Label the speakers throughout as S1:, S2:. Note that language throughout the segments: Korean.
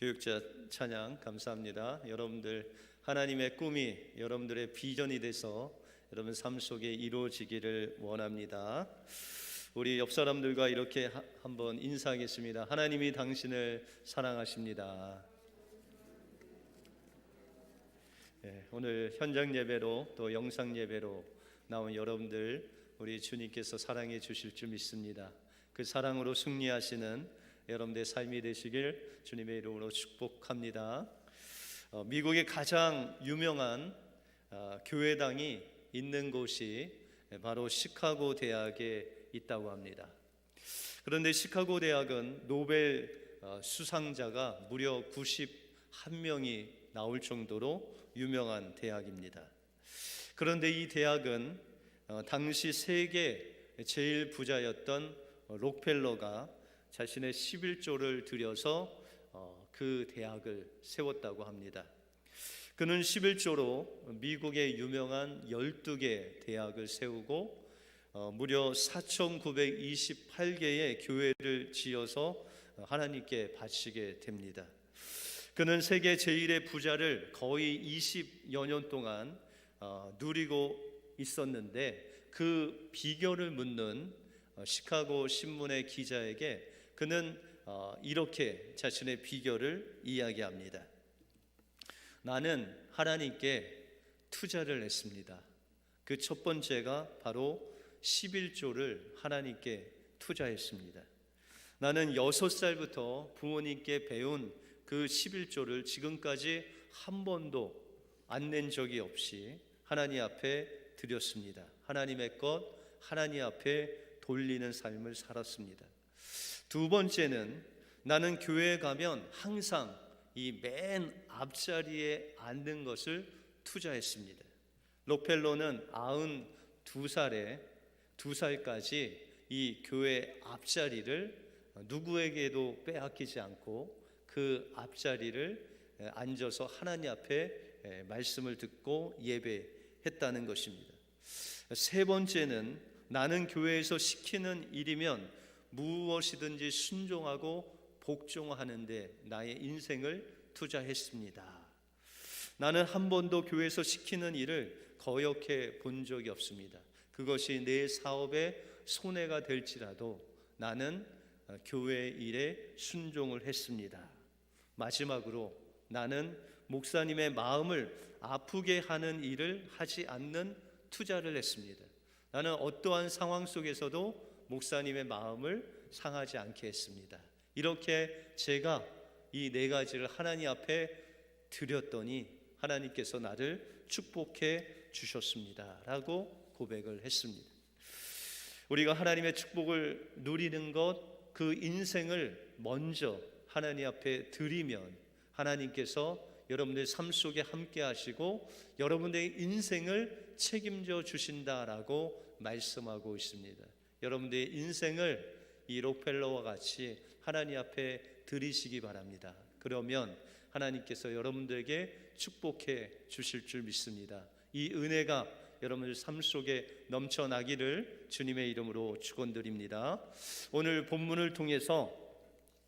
S1: 교육자 찬양 감사합니다. 여러분들 하나님의 꿈이 여러분들의 비전이 돼서 여러분 삶 속에 이루어지기를 원합니다. 우리 옆 사람들과 이렇게 한번 인사하겠습니다. 하나님이 당신을 사랑하십니다. 오늘 현장 예배로 또 영상 예배로 나온 여러분들 우리 주님께서 사랑해 주실 줄 믿습니다. 그 사랑으로 승리하시는 여러분들의 삶이 되시길 주님의 이름으로 축복합니다. 미국의 가장 유명한 교회당이 있는 곳이 바로 시카고 대학에 있다고 합니다. 그런데 시카고 대학은 노벨 수상자가 무려 91명이 나올 정도로 유명한 대학입니다. 그런데 이 대학은 당시 세계 제일 부자였던 록펠러가 자신의 11조를 들여서 그 대학을 세웠다고 합니다. 그는 11조로 미국의 유명한 12개 대학을 세우고 무려 4,928개의 교회를 지어서 하나님께 바치게 됩니다. 그는 세계 제1의 부자를 거의 20여 년 동안 누리고 있었는데 그 비결을 묻는 시카고 신문의 기자에게 그는 이렇게 자신의 비결을 이야기합니다. 나는 하나님께 투자를 했습니다. 그 첫 번째가 바로 11조를 하나님께 투자했습니다. 나는 6살부터 부모님께 배운 그 11조를 지금까지 한 번도 안 낸 적이 없이 하나님 앞에 드렸습니다. 하나님의 것 하나님 앞에 돌리는 삶을 살았습니다. 두 번째는 나는 교회에 가면 항상 이 맨 앞자리에 앉는 것을 투자했습니다. 록펠러는 92살까지 이 교회 앞자리를 누구에게도 빼앗기지 않고 그 앞자리를 앉아서 하나님 앞에 말씀을 듣고 예배했다는 것입니다. 세 번째는 나는 교회에서 시키는 일이면 무엇이든지 순종하고 복종하는데 나의 인생을 투자했습니다. 나는 한 번도 교회에서 시키는 일을 거역해 본 적이 없습니다. 그것이 내 사업에 손해가 될지라도 나는 교회 일에 순종을 했습니다. 마지막으로 나는 목사님의 마음을 아프게 하는 일을 하지 않는 투자를 했습니다. 나는 어떠한 상황 속에서도 목사님의 마음을 상하지 않게 했습니다. 이렇게 제가 이 네 가지를 하나님 앞에 드렸더니 하나님께서 나를 축복해 주셨습니다 라고 고백을 했습니다. 우리가 하나님의 축복을 누리는 것, 그 인생을 먼저 하나님 앞에 드리면 하나님께서 여러분들의 삶 속에 함께 하시고 여러분들의 인생을 책임져 주신다라고 말씀하고 있습니다. 여러분들의 인생을 이 록펠러와 같이 하나님 앞에 드리시기 바랍니다. 그러면 하나님께서 여러분들에게 축복해 주실 줄 믿습니다. 이 은혜가 여러분들 삶 속에 넘쳐나기를 주님의 이름으로 축원드립니다. 오늘 본문을 통해서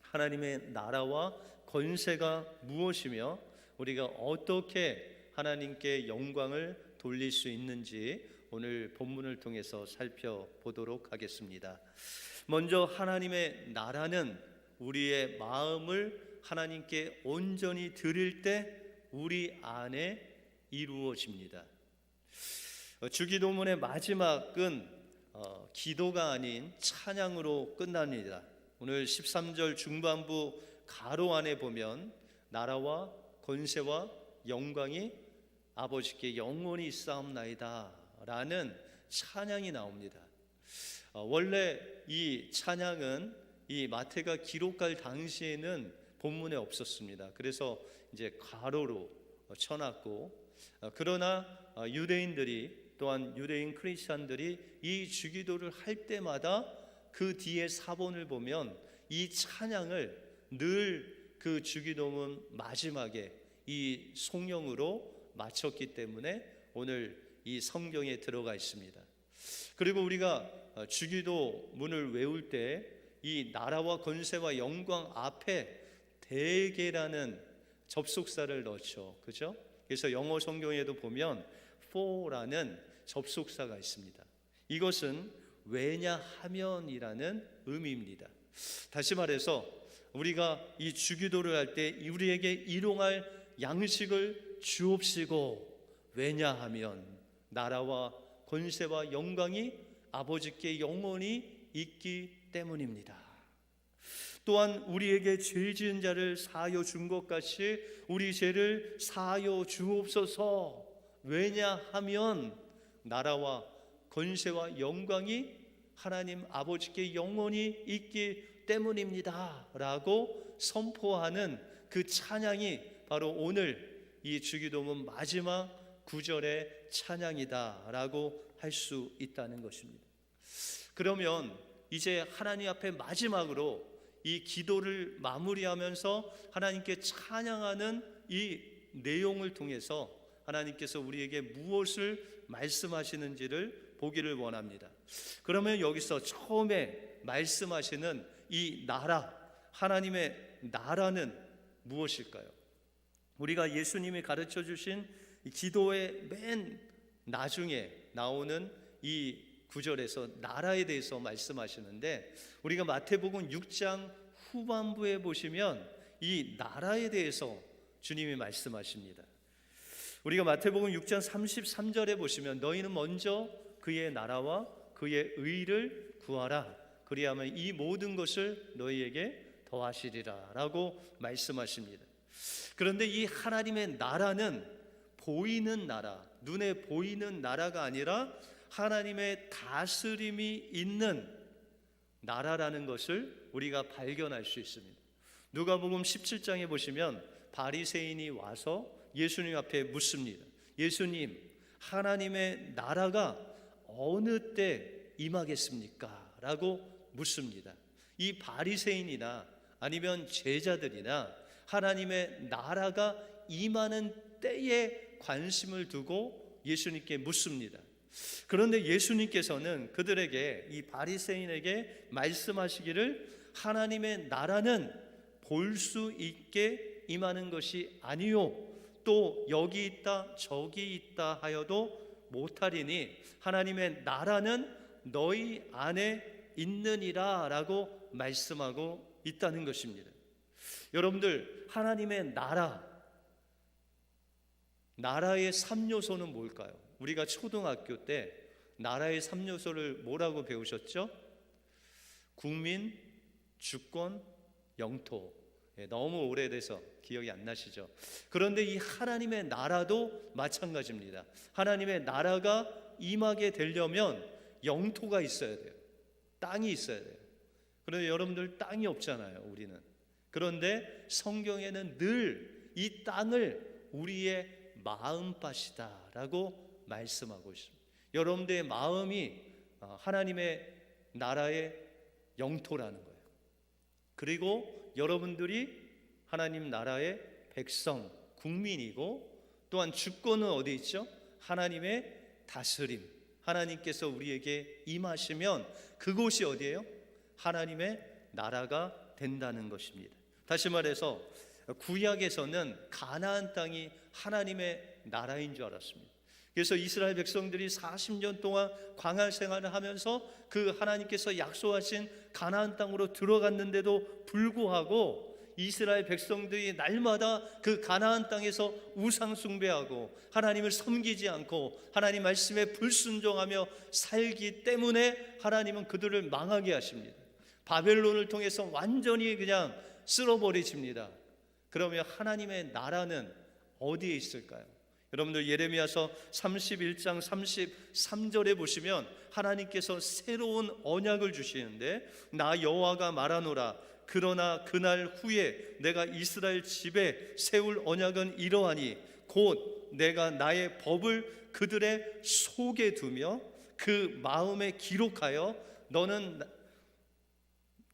S1: 하나님의 나라와 권세가 무엇이며 우리가 어떻게 하나님께 영광을 돌릴 수 있는지 오늘 본문을 통해서 살펴보도록 하겠습니다. 먼저 하나님의 나라는 우리의 마음을 하나님께 온전히 드릴 때 우리 안에 이루어집니다. 주기도문의 마지막은 기도가 아닌 찬양으로 끝납니다. 오늘 13절 중반부 가로 안에 보면 나라와 권세와 영광이 아버지께 영원히 있사옵나이다 라는 찬양이 나옵니다. 원래 이 찬양은 이 마태가 기록할 당시에는 본문에 없었습니다. 그래서 이제 가로로 쳐놨고 그러나 유대인들이 또한 유대인 크리스찬들이 이 주기도를 할 때마다 그 뒤에 사본을 보면 이 찬양을 늘 그 주기도문 마지막에 이 송영으로 마쳤기 때문에 오늘 이 성경에 들어가 있습니다. 그리고 우리가 주기도문을 외울 때 이 나라와 권세와 영광 앞에 대개라는 접속사를 넣죠. 그죠? 그래서 영어 성경에도 보면 for라는 접속사가 있습니다. 이것은 왜냐하면이라는 의미입니다. 다시 말해서 우리가 이 주기도를 할 때 우리에게 일용할 양식을 주옵시고, 왜냐하면 나라와 권세와 영광이 아버지께 영원히 있기 때문입니다. 또한 우리에게 죄 지은 자를 사하여 준 것 같이 우리 죄를 사하여 주옵소서, 왜냐하면 나라와 권세와 영광이 하나님 아버지께 영원히 있기 때문입니다 라고 선포하는 그 찬양이 바로 오늘 이 주기도문 마지막 구절의 찬양이다 라고 할 수 있다는 것입니다. 그러면 이제 하나님 앞에 마지막으로 이 기도를 마무리하면서 하나님께 찬양하는 이 내용을 통해서 하나님께서 우리에게 무엇을 말씀하시는지를 보기를 원합니다. 그러면 여기서 처음에 말씀하시는 이 나라, 하나님의 나라는 무엇일까요? 우리가 예수님이 가르쳐 주신 기도의 맨 나중에 나오는 이 구절에서 나라에 대해서 말씀하시는데, 우리가 마태복음 6장 후반부에 보시면 이 나라에 대해서 주님이 말씀하십니다. 우리가 마태복음 6장 33절에 보시면 너희는 먼저 그의 나라와 그의 의를 구하라, 그리하면 이 모든 것을 너희에게 더하시리라 라고 말씀하십니다. 그런데 이 하나님의 나라는 보이는 나라, 눈에 보이는 나라가 아니라 하나님의 다스림이 있는 나라라는 것을 우리가 발견할 수 있습니다. 누가복음 17장에 보시면 바리새인이 와서 예수님 앞에 묻습니다. 예수님, 하나님의 나라가 어느 때 임하겠습니까? 라고 묻습니다. 이 바리새인이나 아니면 제자들이나 하나님의 나라가 임하는 때에 관심을 두고 예수님께 묻습니다. 그런데 예수님께서는 그들에게, 이 바리새인에게 말씀하시기를 하나님의 나라는 볼 수 있게 임하는 것이 아니요, 또 여기 있다 저기 있다 하여도 못하리니 하나님의 나라는 너희 안에 있느니라 라고 말씀하고 있다는 것입니다. 여러분들, 하나님의 나라의 3요소는 뭘까요? 우리가 초등학교 때 나라의 3요소를 뭐라고 배우셨죠? 국민, 주권, 영토. 너무 오래돼서 기억이 안 나시죠? 그런데 이 하나님의 나라도 마찬가지입니다. 하나님의 나라가 임하게 되려면 영토가 있어야 돼요. 땅이 있어야 돼요. 그런데 여러분들 땅이 없잖아요, 우리는. 그런데 성경에는 늘 이 땅을 우리의 마음밭이다라고 말씀하고 있습니다. 여러분들의 마음이 하나님의 나라의 영토라는 거예요. 그리고 여러분들이 하나님 나라의 백성, 국민이고, 또한 주권은 어디 있죠? 하나님의 다스림. 하나님께서 우리에게 임하시면 그곳이 어디예요? 하나님의 나라가 된다는 것입니다. 다시 말해서 구약에서는 가나안 땅이 하나님의 나라인 줄 알았습니다. 그래서 이스라엘 백성들이 40년 동안 광야 생활을 하면서 그 하나님께서 약속하신 가나안 땅으로 들어갔는데도 불구하고 이스라엘 백성들이 날마다 그 가나안 땅에서 우상 숭배하고 하나님을 섬기지 않고 하나님 말씀에 불순종하며 살기 때문에 하나님은 그들을 망하게 하십니다. 바벨론을 통해서 완전히 그냥 쓸어버리십니다. 그러면 하나님의 나라는 어디에 있을까요? 여러분들 예레미야서 31장 33절에 보시면 하나님께서 새로운 언약을 주시는데, 나 여호와가 말하노라, 그러나 그날 후에 내가 이스라엘 집에 세울 언약은 이러하니 곧 내가 나의 법을 그들의 속에 두며 그 마음에 기록하여 너는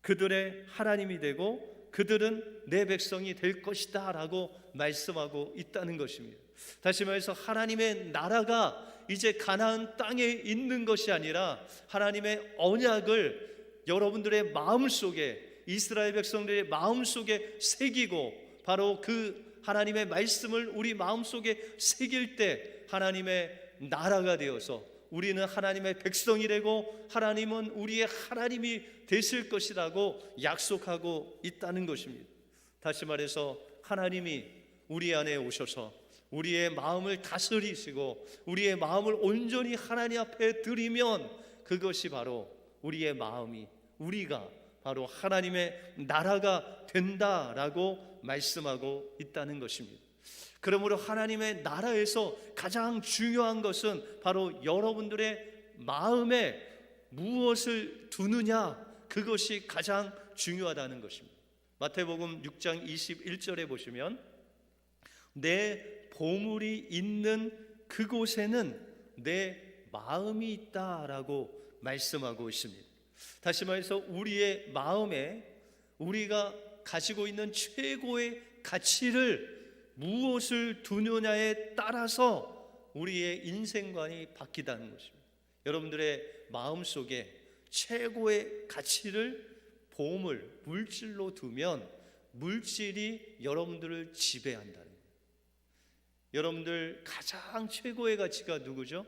S1: 그들의 하나님이 되고 그들은 내 백성이 될 것이다 라고 말씀하고 있다는 것입니다. 다시 말해서 하나님의 나라가 이제 가나안 땅에 있는 것이 아니라 하나님의 언약을 여러분들의 마음속에 이스라엘 백성들의 마음속에 새기고 바로 그 하나님의 말씀을 우리 마음속에 새길 때 하나님의 나라가 되어서 우리는 하나님의 백성이 되고 하나님은 우리의 하나님이 되실 것이라고 약속하고 있다는 것입니다. 다시 말해서 하나님이 우리 안에 오셔서 우리의 마음을 다스리시고 우리의 마음을 온전히 하나님 앞에 드리면 그것이 바로 우리의 마음이 우리가 바로 하나님의 나라가 된다라고 말씀하고 있다는 것입니다. 그러므로 하나님의 나라에서 가장 중요한 것은 바로 여러분들의 마음에 무엇을 두느냐, 그것이 가장 중요하다는 것입니다. 마태복음 6장 21절에 보시면 내 보물이 있는 그곳에는 내 마음이 있다라고 말씀하고 있습니다. 다시 말해서 우리의 마음에 우리가 가지고 있는 최고의 가치를 무엇을 두느냐에 따라서 우리의 인생관이 바뀌다는 것입니다. 여러분들의 마음속에 최고의 가치를 보물, 물질로 두면 물질이 여러분들을 지배한다는 거예요. 여러분들 가장 최고의 가치가 누구죠?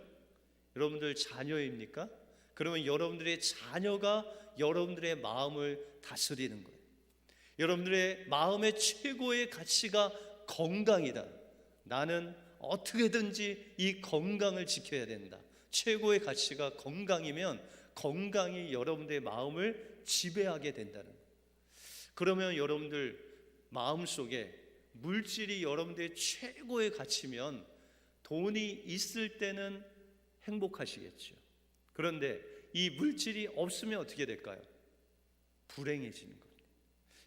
S1: 여러분들 자녀입니까? 그러면 여러분들의 자녀가 여러분들의 마음을 다스리는 거예요. 여러분들의 마음의 최고의 가치가 건강이다. 나는 어떻게든지 이 건강을 지켜야 된다. 최고의 가치가 건강이면 건강이 여러분들의 마음을 지배하게 된다는 거예요. 그러면 여러분들 마음속에 물질이 여러분들의 최고의 가치면 돈이 있을 때는 행복하시겠죠. 그런데 이 물질이 없으면 어떻게 될까요? 불행해지는 겁니다.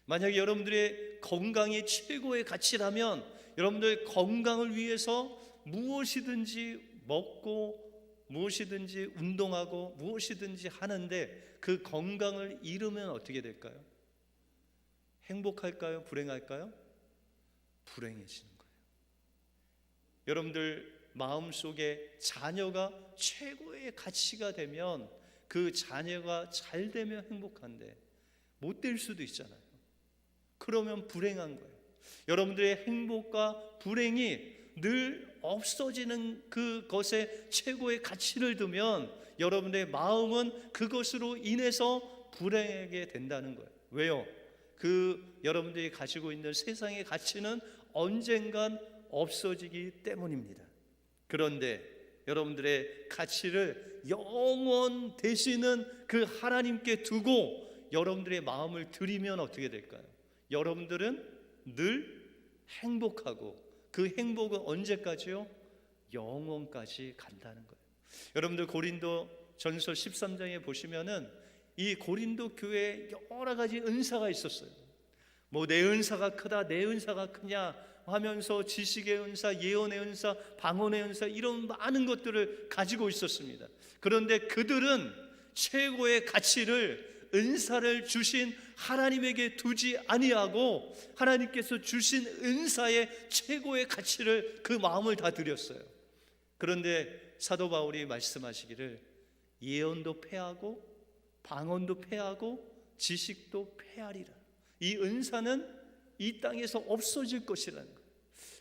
S1: 만약에 여러분들의 건강이 최고의 가치라면 여러분들 건강을 위해서 무엇이든지 먹고 무엇이든지 운동하고 무엇이든지 하는데 그 건강을 잃으면 어떻게 될까요? 행복할까요? 불행할까요? 불행해지는 거예요. 여러분들 마음속에 자녀가 최고의 가치가 되면 그 자녀가 잘 되면 행복한데 못 될 수도 있잖아요. 그러면 불행한 거예요. 여러분들의 행복과 불행이 늘 없어지는 그것에 최고의 가치를 두면 여러분의 마음은 그것으로 인해서 불행하게 된다는 거예요. 왜요? 여러분들이 가지고 있는 세상의 가치는 언젠간 없어지기 때문입니다. 그런데 여러분들의 가치를 영원 되시는 그 하나님께 두고 여러분들의 마음을 드리면 어떻게 될까요? 여러분들은 늘 행복하고 그 행복은 언제까지요? 영원까지 간다는 거예요. 여러분들 고린도 전서 13장에 보시면은 이 고린도 교회에 여러 가지 은사가 있었어요. 뭐 내 은사가 크다, 내 은사가 크냐 하면서 지식의 은사, 예언의 은사, 방언의 은사 이런 많은 것들을 가지고 있었습니다. 그런데 그들은 최고의 가치를 은사를 주신 하나님에게 두지 아니하고 하나님께서 주신 은사의 최고의 가치를 그 마음을 다 드렸어요. 그런데 사도 바울이 말씀하시기를 예언도 패하고 방언도 패하고 지식도 패하리라. 이 은사는 이 땅에서 없어질 것이라는 거예요.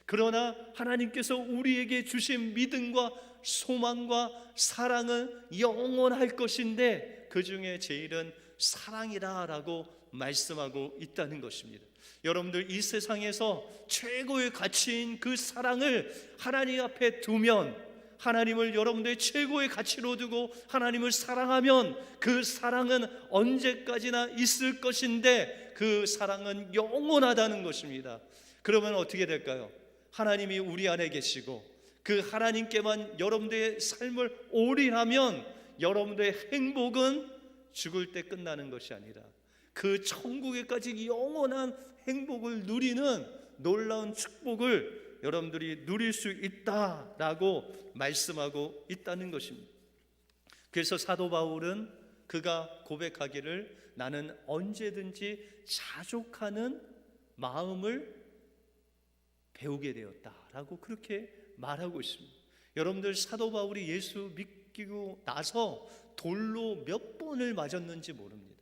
S1: 그러나 하나님께서 우리에게 주신 믿음과 소망과 사랑은 영원할 것인데 그 중에 제일은 사랑이라라고 말씀하고 있다는 것입니다. 여러분들 이 세상에서 최고의 가치인 그 사랑을 하나님 앞에 두면 하나님을 여러분들의 최고의 가치로 두고 하나님을 사랑하면 그 사랑은 언제까지나 있을 것인데 그 사랑은 영원하다는 것입니다. 그러면 어떻게 될까요? 하나님이 우리 안에 계시고 그 하나님께만 여러분들의 삶을 올인하면 여러분들의 행복은 죽을 때 끝나는 것이 아니라 그 천국에까지 영원한 행복을 누리는 놀라운 축복을 여러분들이 누릴 수 있다라고 말씀하고 있다는 것입니다. 그래서 사도 바울은 그가 고백하기를 나는 언제든지 자족하는 마음을 배우게 되었다라고 그렇게 말하고 있습니다. 여러분들 사도 바울이 예수 믿기고 나서 돌로 몇 번을 맞았는지 모릅니다.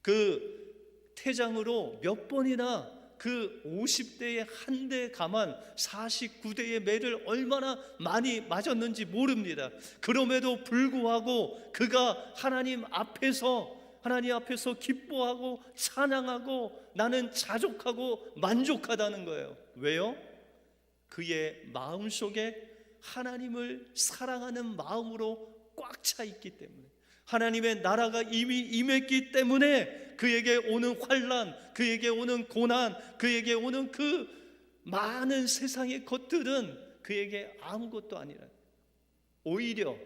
S1: 그 태장으로 몇 번이나 그 50대의 한 대 가만 49대의 매를 얼마나 많이 맞았는지 모릅니다. 그럼에도 불구하고 그가 하나님 앞에서 기뻐하고 찬양하고 나는 자족하고 만족하다는 거예요. 왜요? 그의 마음속에 하나님을 사랑하는 마음으로 꽉 차 있기 때문에, 하나님의 나라가 이미 임했기 때문에 그에게 오는 환난, 그에게 오는 고난, 그에게 오는 그 많은 세상의 것들은 그에게 아무것도 아니라 오히려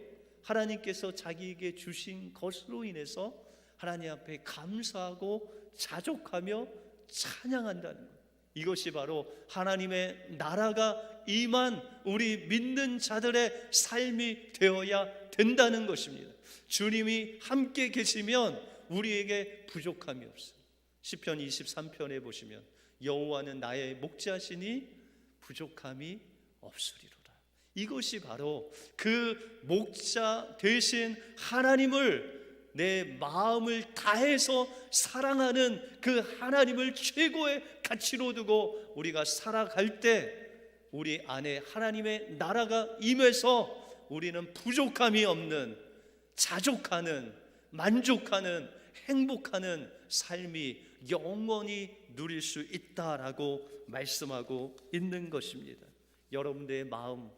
S1: 하나님께서 자기에게 주신 것으로 인해서 하나님 앞에 감사하고 자족하며 찬양한다는 것. 이것이 바로 하나님의 나라가 임한 우리 믿는 자들의 삶이 되어야 된다는 것입니다. 주님이 함께 계시면 우리에게 부족함이 없어요. 시편 23편에 보시면 여호와는 나의 목자시니 부족함이 없으리로다. 이것이 바로 그 목자 되신 하나님을, 내 마음을 다해서 사랑하는 그 하나님을 최고의 가치로 두고 우리가 살아갈 때 우리 안에 하나님의 나라가 임해서 우리는 부족함이 없는, 자족하는, 만족하는, 행복하는 삶이 영원히 누릴 수 있다라고 말씀하고 있는 것입니다. 여러분들의 마음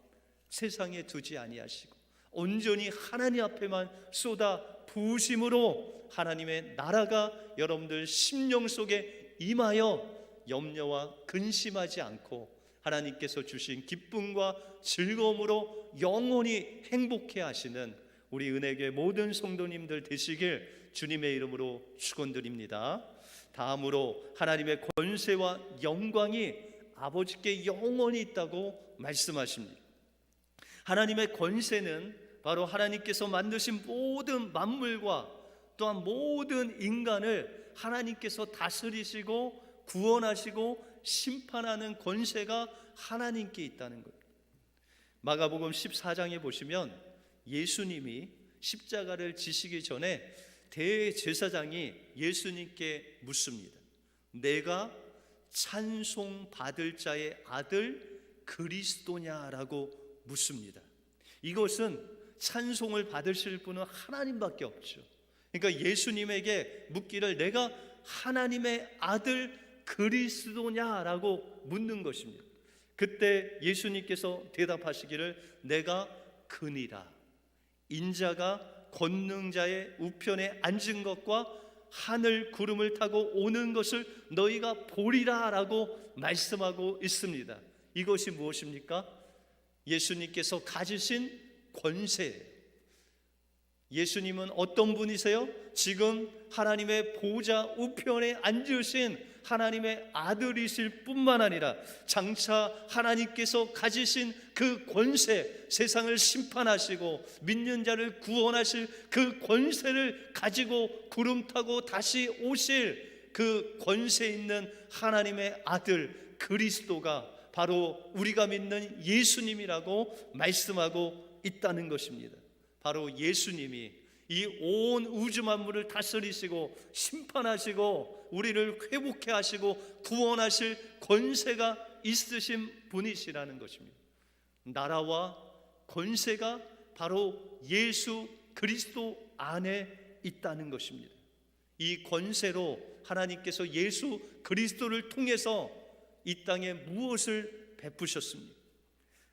S1: 세상에 두지 아니하시고 온전히 하나님 앞에만 쏟아 부으심으로 하나님의 나라가 여러분들 심령 속에 임하여 염려와 근심하지 않고 하나님께서 주신 기쁨과 즐거움으로 영원히 행복해 하시는 우리 은혜교회 모든 성도님들 되시길 주님의 이름으로 축원드립니다. 다음으로 하나님의 권세와 영광이 아버지께 영원히 있다고 말씀하십니다. 하나님의 권세는 바로 하나님께서 만드신 모든 만물과 또한 모든 인간을 하나님께서 다스리시고 구원하시고 심판하는 권세가 하나님께 있다는 것. 마가복음 14장에 보시면 예수님이 십자가를 지시기 전에 대제사장이 예수님께 묻습니다. 내가 찬송받을 자의 아들 그리스도냐라고 묻습니다. 이것은 찬송을 받으실 분은 하나님밖에 없죠. 그러니까 예수님에게 묻기를 내가 하나님의 아들 그리스도냐라고 묻는 것입니다. 그때 예수님께서 대답하시기를 내가 그니라. 인자가 권능자의 우편에 앉은 것과 하늘 구름을 타고 오는 것을 너희가 보리라 라고 말씀하고 있습니다. 이것이 무엇입니까? 예수님께서 가지신 권세예요. 예수님은 어떤 분이세요? 지금 하나님의 보좌 우편에 앉으신 하나님의 아들이실 뿐만 아니라 장차 하나님께서 가지신 그 권세, 세상을 심판하시고 믿는 자를 구원하실 그 권세를 가지고 구름 타고 다시 오실 그 권세 있는 하나님의 아들 그리스도가 바로 우리가 믿는 예수님이라고 말씀하고 있다는 것입니다. 바로 예수님이 이 온 우주 만물을 다스리시고 심판하시고 우리를 회복해 하시고 구원하실 권세가 있으신 분이시라는 것입니다. 나라와 권세가 바로 예수 그리스도 안에 있다는 것입니다. 이 권세로 하나님께서 예수 그리스도를 통해서 이 땅에 무엇을 베푸셨습니까?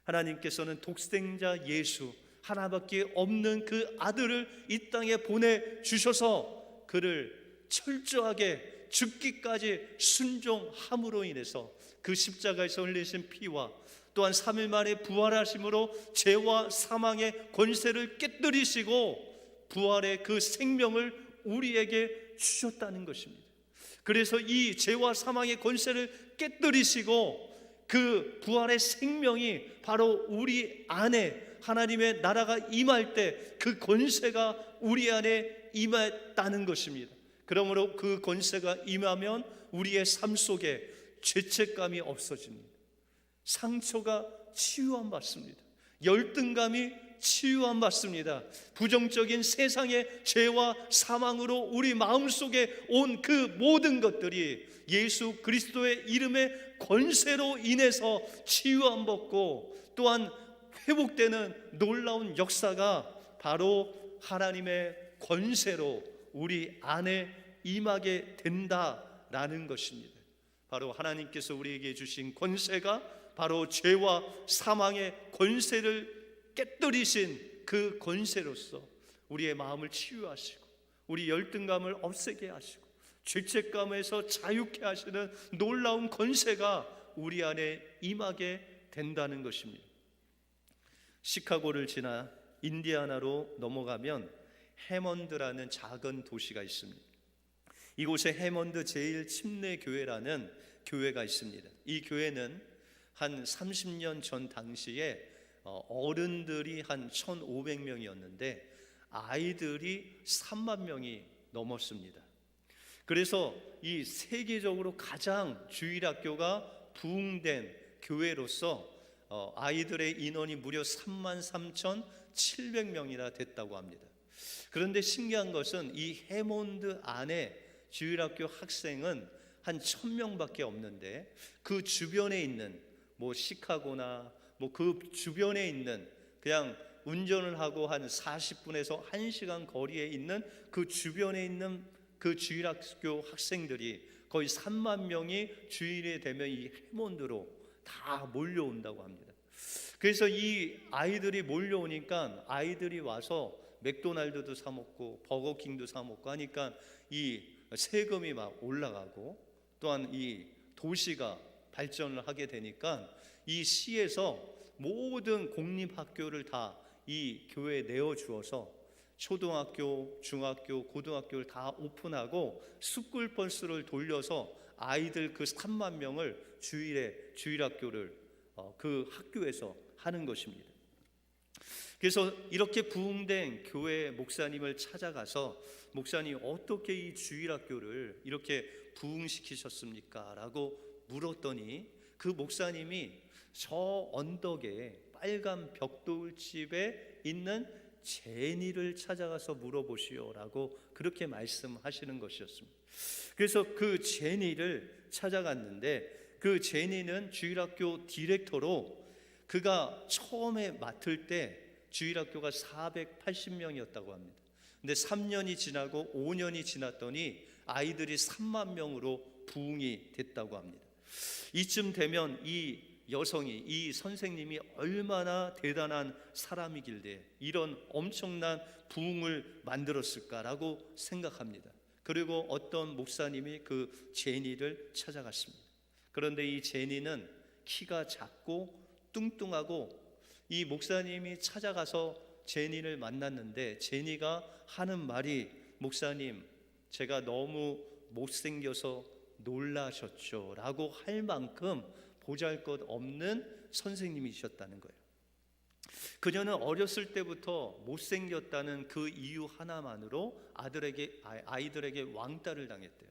S1: 하나님께서는 독생자 예수 하나밖에 없는 그 아들을 이 땅에 보내주셔서 그를 철저하게 죽기까지 순종함으로 인해서 그 십자가에서 흘리신 피와 또한 3일 만에 부활하심으로 죄와 사망의 권세를 깨뜨리시고 부활의 그 생명을 우리에게 주셨다는 것입니다. 그래서 이 죄와 사망의 권세를 깨뜨리시고 그 부활의 생명이 바로 우리 안에 하나님의 나라가 임할 때 그 권세가 우리 안에 임했다는 것입니다. 그러므로 그 권세가 임하면 우리의 삶 속에 죄책감이 없어집니다. 상처가 치유함 받습니다. 열등감이 치유함 받습니다. 부정적인 세상의 죄와 사망으로 우리 마음속에 온 그 모든 것들이 예수 그리스도의 이름의 권세로 인해서 치유함 받고 또한 회복되는 놀라운 역사가 바로 하나님의 권세로 우리 안에 임하게 된다라는 것입니다. 바로 하나님께서 우리에게 주신 권세가 바로 죄와 사망의 권세를 깨뜨리신 그 권세로서 우리의 마음을 치유하시고 우리 열등감을 없애게 하시고 죄책감에서 자유케 하시는 놀라운 권세가 우리 안에 임하게 된다는 것입니다. 시카고를 지나 인디아나로 넘어가면 해먼드라는 작은 도시가 있습니다. 이곳에 해먼드 제1침례교회라는 교회가 있습니다. 이 교회는 한 30년 전 당시에 어른들이 한 1,500명이었는데 아이들이 3만 명이 넘었습니다. 그래서 이 세계적으로 가장 주일학교가 부흥된 교회로서 아이들의 인원이 무려 33,700명이나 됐다고 합니다. 그런데 신기한 것은 이 해몬드 안에 주일학교 학생은 한 1,000명밖에 없는데 그 주변에 있는 시카고나 그 주변에 있는 그냥 운전을 하고 한 40분에서 1시간 거리에 있는 그 주변에 있는 그 주일학교 학생들이 거의 3만 명이 주일이 되면 이 해몬드로 다 몰려온다고 합니다. 그래서 이 아이들이 몰려오니까 아이들이 와서 맥도날드도 사 먹고 버거킹도 사 먹고 하니까 이 세금이 막 올라가고 또한 이 도시가 발전을 하게 되니까 이 시에서 모든 공립학교를 다 이 교회에 내어주어서 초등학교, 중학교, 고등학교를 다 오픈하고 스쿨버스를 돌려서 아이들 그 3만 명을 주일에 주일학교를 그 학교에서 하는 것입니다. 그래서 이렇게 부흥된 교회 목사님을 찾아가서 목사님 어떻게 이 주일학교를 이렇게 부흥시키셨습니까? 라고 물었더니 그 목사님이 저 언덕에 빨간 벽돌집에 있는 제니를 찾아가서 물어보시오 라고 그렇게 말씀하시는 것이었습니다. 그래서 그 제니를 찾아갔는데 그 제니는 주일학교 디렉터로 그가 처음에 맡을 때 주일학교가 480명이었다고 합니다. 근데 3년이 지나고 5년이 지났더니 아이들이 3만 명으로 부흥이 됐다고 합니다. 이쯤 되면 이 여성이, 이 선생님이 얼마나 대단한 사람이길래 이런 엄청난 부흥을 만들었을까라고 생각합니다. 그리고 어떤 목사님이 그 제니를 찾아갔습니다. 그런데 이 제니는 키가 작고 뚱뚱하고 이 목사님이 찾아가서 제니를 만났는데 제니가 하는 말이 목사님 제가 너무 못생겨서 놀라셨죠 라고 할 만큼 보잘것없는 선생님이셨다는 거예요. 그녀는 어렸을 때부터 못생겼다는 그 이유 하나만으로 아이들에게 왕따를 당했대요.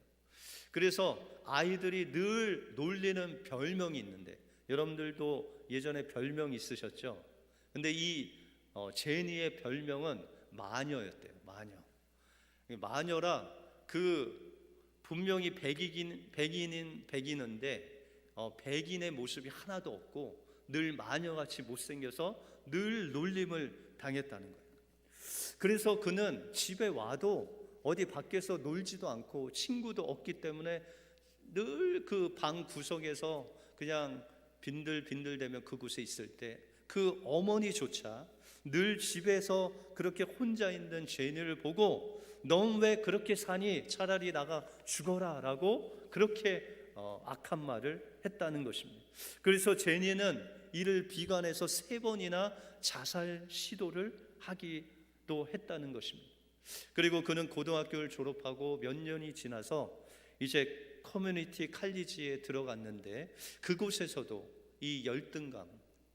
S1: 그래서 아이들이 늘 놀리는 별명이 있는데 여러분들도 예전에 별명 있으셨죠? 근데 이 제니의 별명은 마녀였대요. 마녀라 분명히 백인인데 백인의 모습이 하나도 없고 늘 마녀같이 못생겨서 늘 놀림을 당했다는 거예요. 그래서 그는 집에 와도 어디 밖에서 놀지도 않고 친구도 없기 때문에 늘 그 방 구석에서 그냥 빈들빈들대며 그곳에 있을 때 그 어머니조차 늘 집에서 그렇게 혼자 있는 제니를 보고 넌 왜 그렇게 사니? 차라리 나가 죽어라 라고 그렇게 악한 말을 했다는 것입니다. 그래서 제니는 이를 비관해서 3번이나 자살 시도를 하기도 했다는 것입니다. 그리고 그는 고등학교를 졸업하고 몇 년이 지나서 이제 커뮤니티 칼리지에 들어갔는데 그곳에서도 이 열등감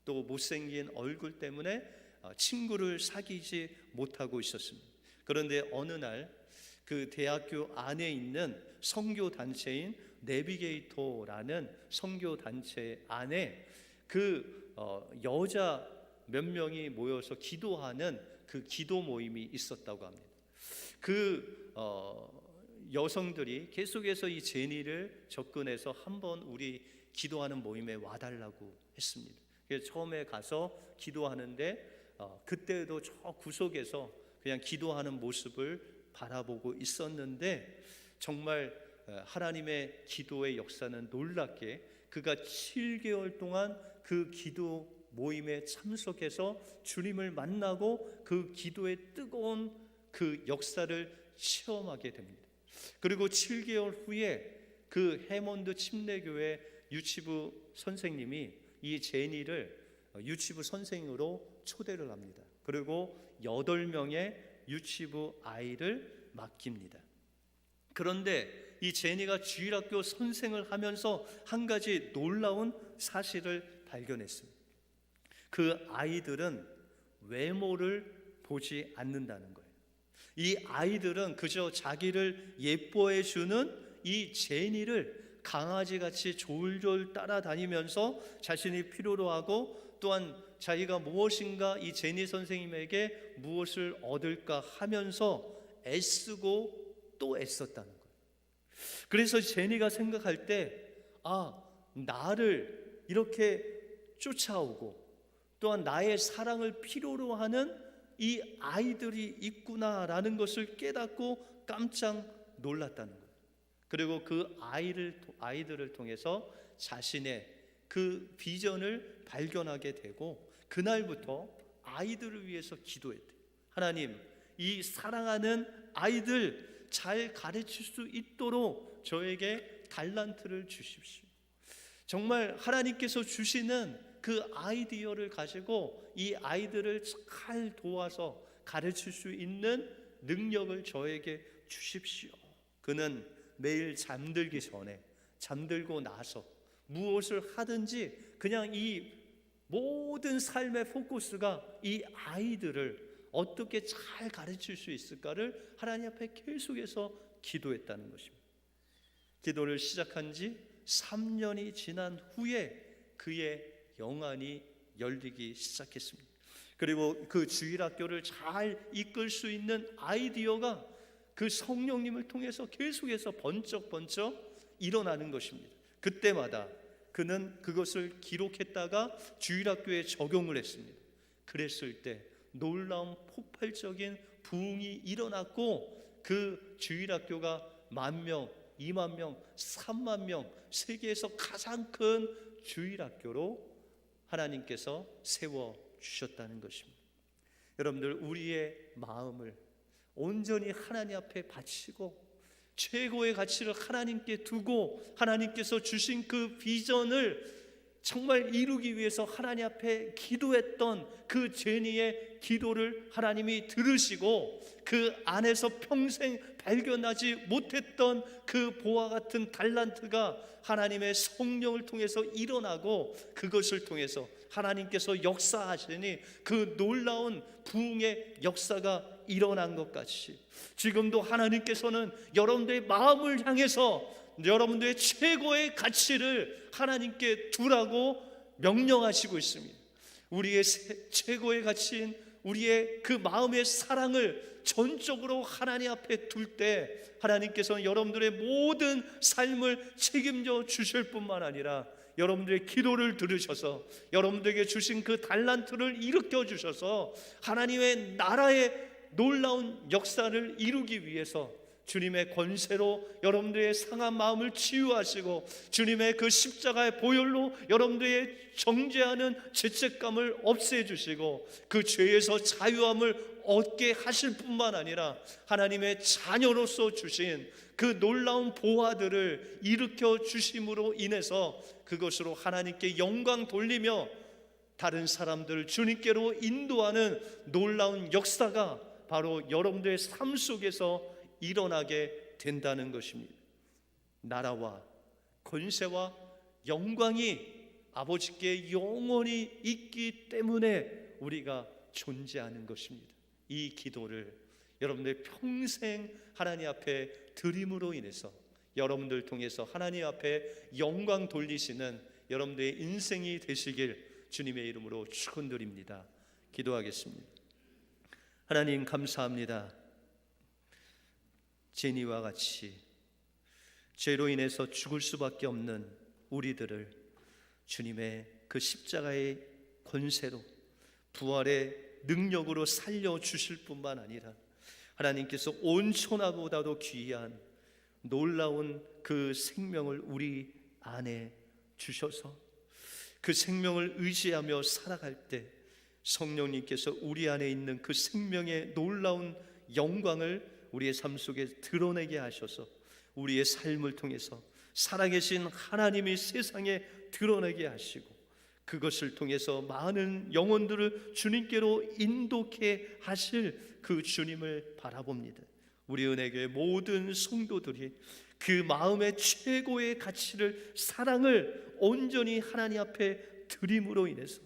S1: 또 못생긴 얼굴 때문에 친구를 사귀지 못하고 있었습니다. 그런데 어느 날 그 대학교 안에 있는 선교 단체인 내비게이터라는 선교 단체 안에 그 여자 몇 명이 모여서 기도하는 그 기도 모임이 있었다고 합니다. 여성들이 계속해서 이 제니를 접근해서 한번 우리 기도하는 모임에 와달라고 했습니다. 그래서 처음에 가서 기도하는데 그때도 저 구석에서 그냥 기도하는 모습을 바라보고 있었는데 정말 하나님의 기도의 역사는 놀랍게 그가 7개월 동안 그 기도 모임에 참석해서 주님을 만나고 그 기도의 뜨거운 그 역사를 체험하게 됩니다. 그리고 7개월 후에 그 해몬드 침례교회 유치부 선생님이 이 제니를 유치부 선생으로 초대를 합니다. 그리고 8명의 유치부 아이를 맡깁니다. 그런데 이 제니가 주일학교 선생을 하면서 한 가지 놀라운 사실을 발견했습니다. 그 아이들은 외모를 보지 않는다는 거예요. 이 아이들은 그저 자기를 예뻐해 주는 이 제니를 강아지같이 졸졸 따라다니면서 자신이 필요로 하고 또한 자기가 무엇인가 이 제니 선생님에게 무엇을 얻을까 하면서 애쓰고 또 애썼다는 거예요. 그래서 제니가 생각할 때 나를 이렇게 쫓아오고 또한 나의 사랑을 필요로 하는 이 아이들이 있구나라는 것을 깨닫고 깜짝 놀랐다는 거예요. 그리고 그 아이들을 통해서 자신의 그 비전을 발견하게 되고 그날부터 아이들을 위해서 기도했대요. 하나님, 이 사랑하는 아이들 잘 가르칠 수 있도록 저에게 달란트를 주십시오. 정말 하나님께서 주시는 그 아이디어를 가지고 이 아이들을 잘 도와서 가르칠 수 있는 능력을 저에게 주십시오. 그는 매일 잠들기 전에 잠들고 나서 무엇을 하든지 그냥 이 모든 삶의 포커스가 이 아이들을 어떻게 잘 가르칠 수 있을까를 하나님 앞에 계속해서 기도했다는 것입니다. 기도를 시작한 지 3년이 지난 후에 그의 영안이 열리기 시작했습니다. 그리고 그 주일학교를 잘 이끌 수 있는 아이디어가 그 성령님을 통해서 계속해서 번쩍번쩍 일어나는 것입니다. 그때마다 그는 그것을 기록했다가 주일학교에 적용을 했습니다. 그랬을 때 놀라운 폭발적인 부흥이 일어났고 그 주일학교가 10,000명, 20,000명, 30,000명 세계에서 가장 큰 주일학교로 하나님께서 세워주셨다는 것입니다. 여러분들, 우리의 마음을 온전히 하나님 앞에 바치고 최고의 가치를 하나님께 두고 하나님께서 주신 그 비전을 정말 이루기 위해서 하나님 앞에 기도했던 그 제니의 기도를 하나님이 들으시고 그 안에서 평생 발견하지 못했던 그 보화 같은 달란트가 하나님의 성령을 통해서 일어나고 그것을 통해서 하나님께서 역사하시니 그 놀라운 부흥의 역사가 일어난 것 같이 지금도 하나님께서는 여러분들의 마음을 향해서 여러분들의 최고의 가치를 하나님께 두라고 명령하시고 있습니다. 우리의 최고의 가치인 우리의 그 마음의 사랑을 전적으로 하나님 앞에 둘 때 하나님께서는 여러분들의 모든 삶을 책임져 주실 뿐만 아니라 여러분들의 기도를 들으셔서 여러분들에게 주신 그 달란트를 일으켜 주셔서 하나님의 나라의 놀라운 역사를 이루기 위해서 주님의 권세로 여러분들의 상한 마음을 치유하시고 주님의 그 십자가의 보혈로 여러분들의 정죄하는 죄책감을 없애주시고 그 죄에서 자유함을 얻게 하실 뿐만 아니라 하나님의 자녀로서 주신 그 놀라운 보화들을 일으켜 주심으로 인해서 그것으로 하나님께 영광 돌리며 다른 사람들을 주님께로 인도하는 놀라운 역사가 바로 여러분들의 삶 속에서 일어나게 된다는 것입니다. 나라와 권세와 영광이 아버지께 영원히 있기 때문에 우리가 존재하는 것입니다. 이 기도를 여러분들 평생 하나님 앞에 드림으로 인해서 여러분들 통해서 하나님 앞에 영광 돌리시는 여러분들의 인생이 되시길 주님의 이름으로 축원드립니다. 기도하겠습니다. 하나님 감사합니다. 제니와 같이 죄로 인해서 죽을 수밖에 없는 우리들을 주님의 그 십자가의 권세로 부활의 능력으로 살려주실 뿐만 아니라 하나님께서 온 천하보다도 귀한 놀라운 그 생명을 우리 안에 주셔서 그 생명을 의지하며 살아갈 때 성령님께서 우리 안에 있는 그 생명의 놀라운 영광을 우리의 삶 속에 드러내게 하셔서 우리의 삶을 통해서 살아계신 하나님이 세상에 드러내게 하시고 그것을 통해서 많은 영혼들을 주님께로 인도케 하실 그 주님을 바라봅니다. 우리 은혜교회 모든 성도들이 그 마음의 최고의 가치를, 사랑을 온전히 하나님 앞에 드림으로 인해서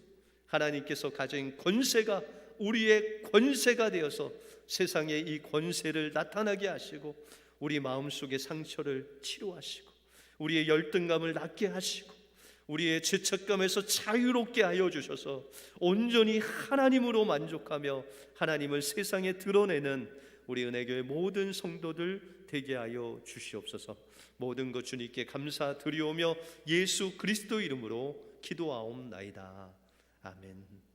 S1: 하나님께서 가진 권세가 우리의 권세가 되어서 세상에 이 권세를 나타나게 하시고 우리 마음속의 상처를 치료하시고 우리의 열등감을 낫게 하시고 우리의 죄책감에서 자유롭게 하여 주셔서 온전히 하나님으로 만족하며 하나님을 세상에 드러내는 우리 은혜교회 모든 성도들 되게 하여 주시옵소서. 모든 것 주님께 감사드리오며 예수 그리스도 이름으로 기도하옵나이다. 아멘.